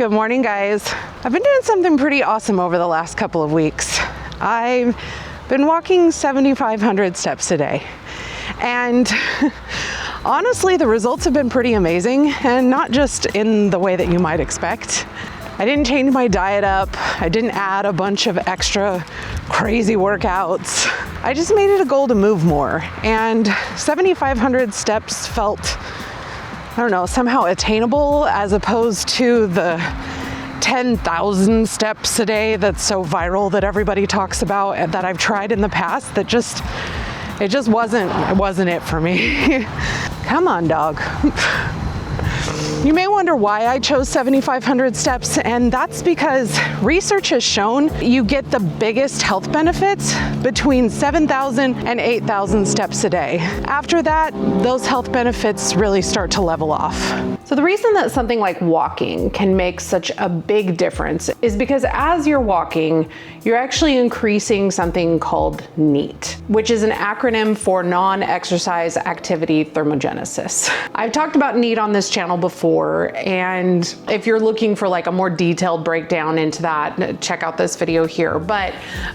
Good morning, guys. I've been doing something pretty awesome over the last couple of weeks. I've been walking 7,500 steps a day. And honestly, the results have been pretty amazing, and not just in the way that you might expect. I didn't change my diet up. I didn't add a bunch of extra crazy workouts. I just made it a goal to move more. And 7,500 steps felt, I don't know, somehow attainable as opposed to the 10,000 steps a day that's so viral that everybody talks about and that I've tried in the past that it wasn't it for me. Come on, dog. You may wonder why I chose 7,500 steps, and that's because research has shown you get the biggest health benefits between 7,000 and 8,000 steps a day. After that, those health benefits really start to level off. So the reason that something like walking can make such a big difference is because as you're walking, you're actually increasing something called NEAT, which is an acronym for non-exercise activity thermogenesis. I've talked about NEAT on this channel before, and if you're looking for like a more detailed breakdown into that, check out this video here. But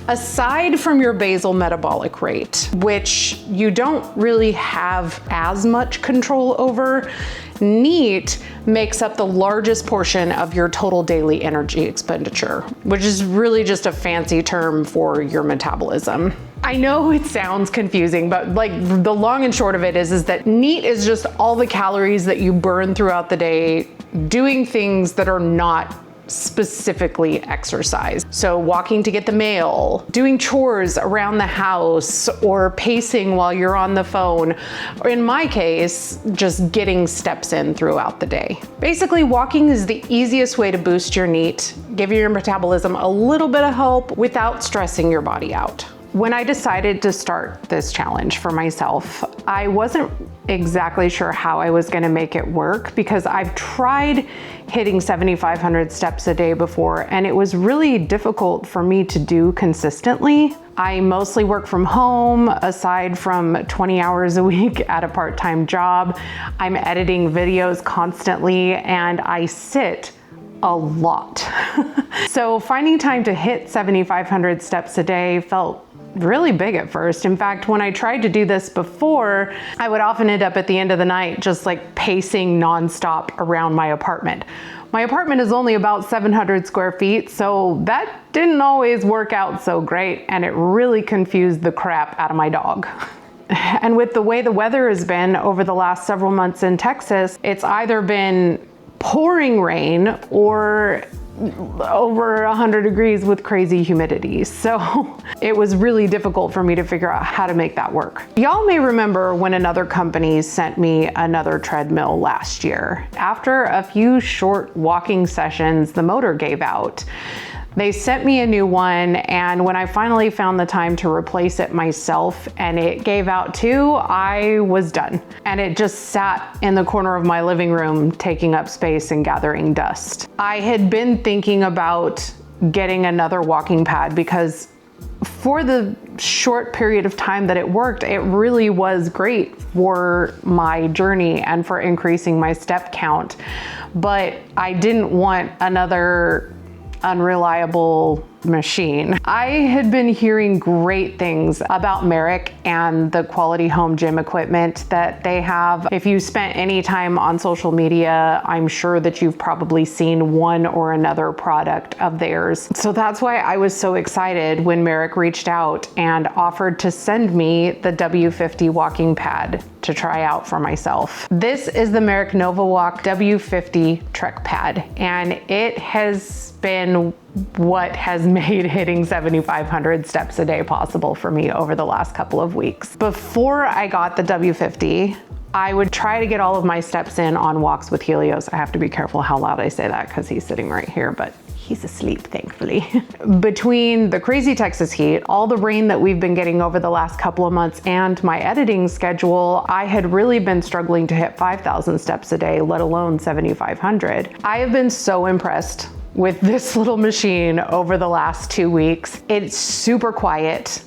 aside from your basal metabolic rate, which you don't really have as much control over, NEAT makes up the largest portion of your total daily energy expenditure, which is really just a fancy term for your metabolism. I know it sounds confusing, but like the long and short of it is that NEAT is just all the calories that you burn throughout the day doing things that are not specifically exercise. So walking to get the mail, doing chores around the house, or pacing while you're on the phone, or in my case, just getting steps in throughout the day. Basically, walking is the easiest way to boost your NEAT, give your metabolism a little bit of help without stressing your body out. When I decided to start this challenge for myself, I wasn't exactly sure how I was gonna make it work because I've tried hitting 7,500 steps a day before, and it was really difficult for me to do consistently. I mostly work from home, aside from 20 hours a week at a part-time job. I'm editing videos constantly, and I sit a lot. So finding time to hit 7,500 steps a day felt really big at first. In fact, when I tried to do this before, I would often end up at the end of the night just like pacing nonstop around my apartment. My apartment is only about 700 square feet, so that didn't always work out so great, and it really confused the crap out of my dog. And with the way the weather has been over the last several months in Texas, it's either been pouring rain or over 100 degrees with crazy humidity. So it was really difficult for me to figure out how to make that work. Y'all may remember when another company sent me another treadmill last year. After a few short walking sessions, the motor gave out. They sent me a new one, and when I finally found the time to replace it myself and it gave out too, I was done. And it just sat in the corner of my living room, taking up space and gathering dust. I had been thinking about getting another walking pad because for the short period of time that it worked, it really was great for my journey and for increasing my step count. But I didn't want another unreliable machine. I had been hearing great things about MERACH and the quality home gym equipment that they have. If you spent any time on social media, I'm sure that you've probably seen one or another product of theirs. So that's why I was so excited when MERACH reached out and offered to send me the W50 walking pad to try out for myself. This is the MERACH NovaWalk W50 Trek Pad, and it has been what has made hitting 7,500 steps a day possible for me over the last couple of weeks. Before I got the W50, I would try to get all of my steps in on walks with Helios. I have to be careful how loud I say that because he's sitting right here, but he's asleep, thankfully. Between the crazy Texas heat, all the rain that we've been getting over the last couple of months, and my editing schedule, I had really been struggling to hit 5,000 steps a day, let alone 7,500. I have been so impressed with this little machine over the last 2 weeks. It's super quiet.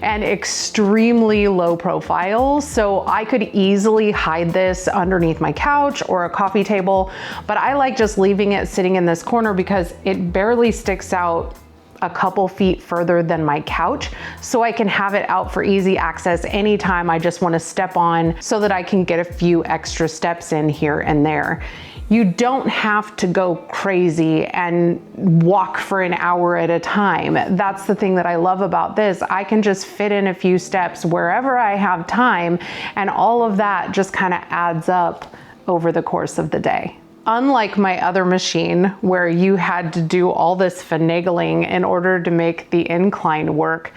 and extremely low profile. So I could easily hide this underneath my couch or a coffee table, but I like just leaving it sitting in this corner because it barely sticks out a couple feet further than my couch, so I can have it out for easy access anytime I just want to step on, so that I can get a few extra steps in here and there. You don't have to go crazy and walk for an hour at a time. That's the thing that I love about this. I can just fit in a few steps wherever I have time, and all of that just kind of adds up over the course of the day. Unlike my other machine where you had to do all this finagling in order to make the incline work,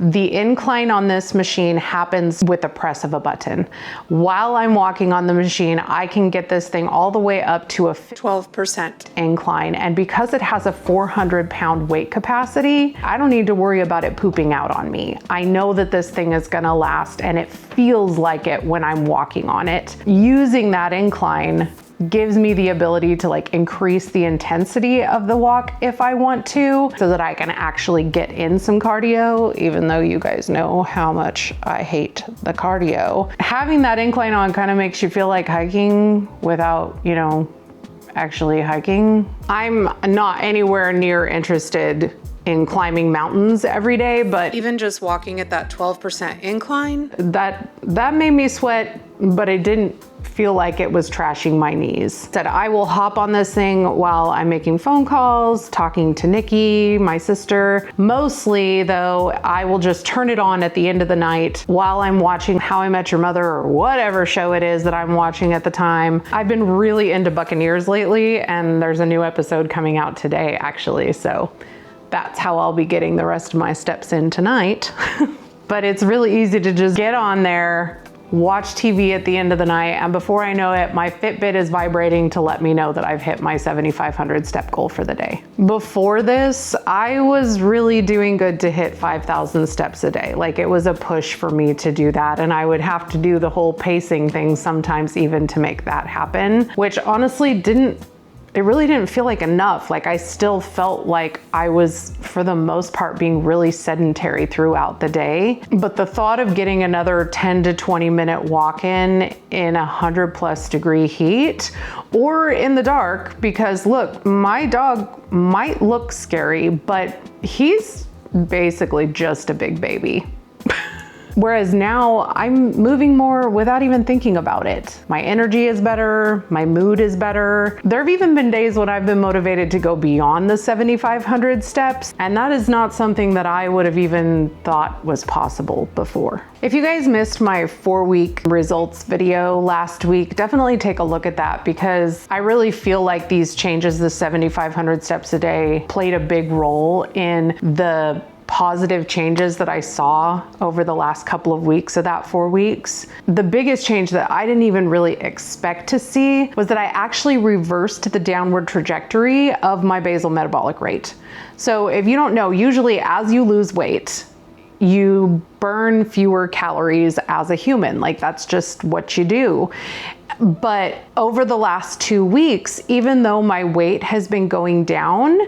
the incline on this machine happens with the press of a button. While I'm walking on the machine, I can get this thing all the way up to a 12% incline. And because it has a 400-pound weight capacity, I don't need to worry about it pooping out on me. I know that this thing is gonna last, and it feels like it when I'm walking on it. Using that incline gives me the ability to like increase the intensity of the walk if I want to, so that I can actually get in some cardio, even though you guys know how much I hate the cardio. Having that incline on kind of makes you feel like hiking without, you know, actually hiking. I'm not anywhere near interested in climbing mountains every day, but even just walking at that 12% incline, that made me sweat, but it didn't feel like it was trashing my knees. Said I will hop on this thing while I'm making phone calls, talking to Nikki, my sister. Mostly though, I will just turn it on at the end of the night while I'm watching How I Met Your Mother or whatever show it is that I'm watching at the time. I've been really into Buccaneers lately, and there's a new episode coming out today actually, so that's how I'll be getting the rest of my steps in tonight. But it's really easy to just get on there, watch TV at the end of the night, and before I know it, my Fitbit is vibrating to let me know that I've hit my 7,500 step goal for the day. Before this, I was really doing good to hit 5,000 steps a day. Like, it was a push for me to do that, and I would have to do the whole pacing thing sometimes even to make that happen, which honestly it really didn't feel like enough. Like, I still felt like I was, for the most part, being really sedentary throughout the day. But the thought of getting another 10 to 20 minute walk in 100+ degree heat, or in the dark, because look, my dog might look scary, but he's basically just a big baby. Whereas now I'm moving more without even thinking about it. My energy is better, my mood is better. There have even been days when I've been motivated to go beyond the 7,500 steps, and that is not something that I would have even thought was possible before. If you guys missed my 4-week results video last week, definitely take a look at that, because I really feel like these changes, the 7,500 steps a day, played a big role in the positive changes that I saw over the last couple of weeks of that 4 weeks. The biggest change that I didn't even really expect to see was that I actually reversed the downward trajectory of my basal metabolic rate. So if you don't know, usually as you lose weight, you burn fewer calories as a human. Like, that's just what you do. But over the last 2 weeks, even though my weight has been going down,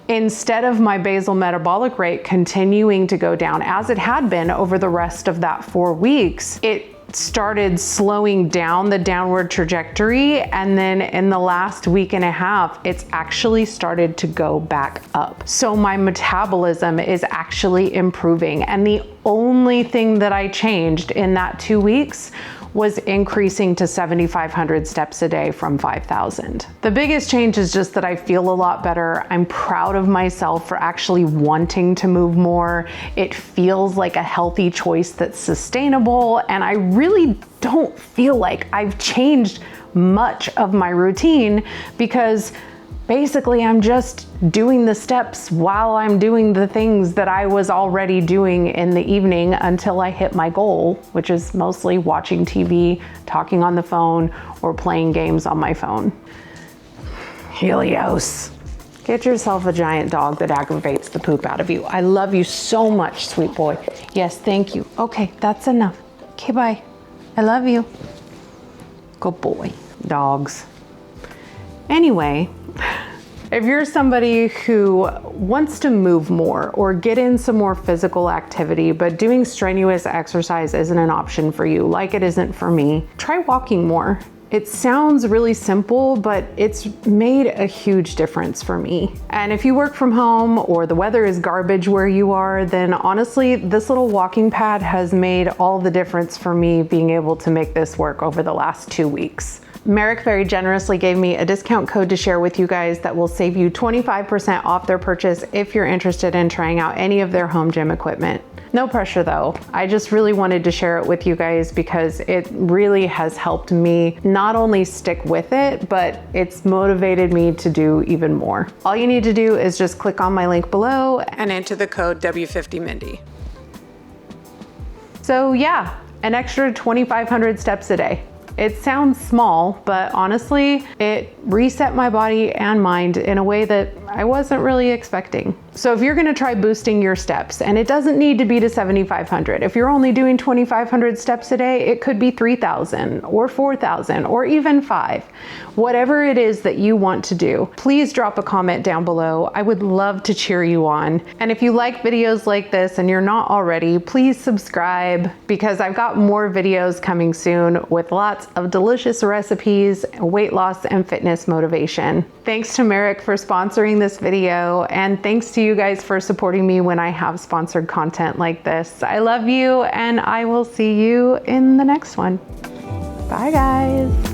instead of my basal metabolic rate continuing to go down as it had been over the rest of that 4 weeks, it started slowing down the downward trajectory. And then in the last week and a half, it's actually started to go back up. So my metabolism is actually improving. And the only thing that I changed in that 2 weeks was increasing to 7,500 steps a day from 5,000. The biggest change is just that I feel a lot better. I'm proud of myself for actually wanting to move more. It feels like a healthy choice that's sustainable, and I really don't feel like I've changed much of my routine, because basically I'm just doing the steps while I'm doing the things that I was already doing in the evening until I hit my goal, which is mostly watching TV, talking on the phone, or playing games on my phone. Helios, get yourself a giant dog that aggravates the poop out of you. I love you so much, sweet boy. Yes, thank you. Okay, that's enough. Okay, bye. I love you. Good boy. Dogs. Anyway, If you're somebody who wants to move more or get in some more physical activity, but doing strenuous exercise isn't an option for you, like it isn't for me, try walking more. It sounds really simple, but it's made a huge difference for me. And if you work from home or the weather is garbage where you are, then honestly, this little walking pad has made all the difference for me being able to make this work over the last 2 weeks. MERACH very generously gave me a discount code to share with you guys that will save you 25% off their purchase if you're interested in trying out any of their home gym equipment. No pressure though. I just really wanted to share it with you guys because it really has helped me not only stick with it, but it's motivated me to do even more. All you need to do is just click on my link below and enter the code W50Mindy. So yeah, an extra 2,500 steps a day. It sounds small, but honestly, it reset my body and mind in a way that I wasn't really expecting. So if you're gonna try boosting your steps, and it doesn't need to be to 7,500, if you're only doing 2,500 steps a day, it could be 3,000 or 4,000 or even 5. Whatever it is that you want to do, please drop a comment down below. I would love to cheer you on. And if you like videos like this and you're not already, please subscribe because I've got more videos coming soon with lots of delicious recipes, weight loss, and fitness motivation. Thanks to MERACH for sponsoring this video, and thanks to you guys for supporting me when I have sponsored content like this. I love you, and I will see you in the next one. Bye guys.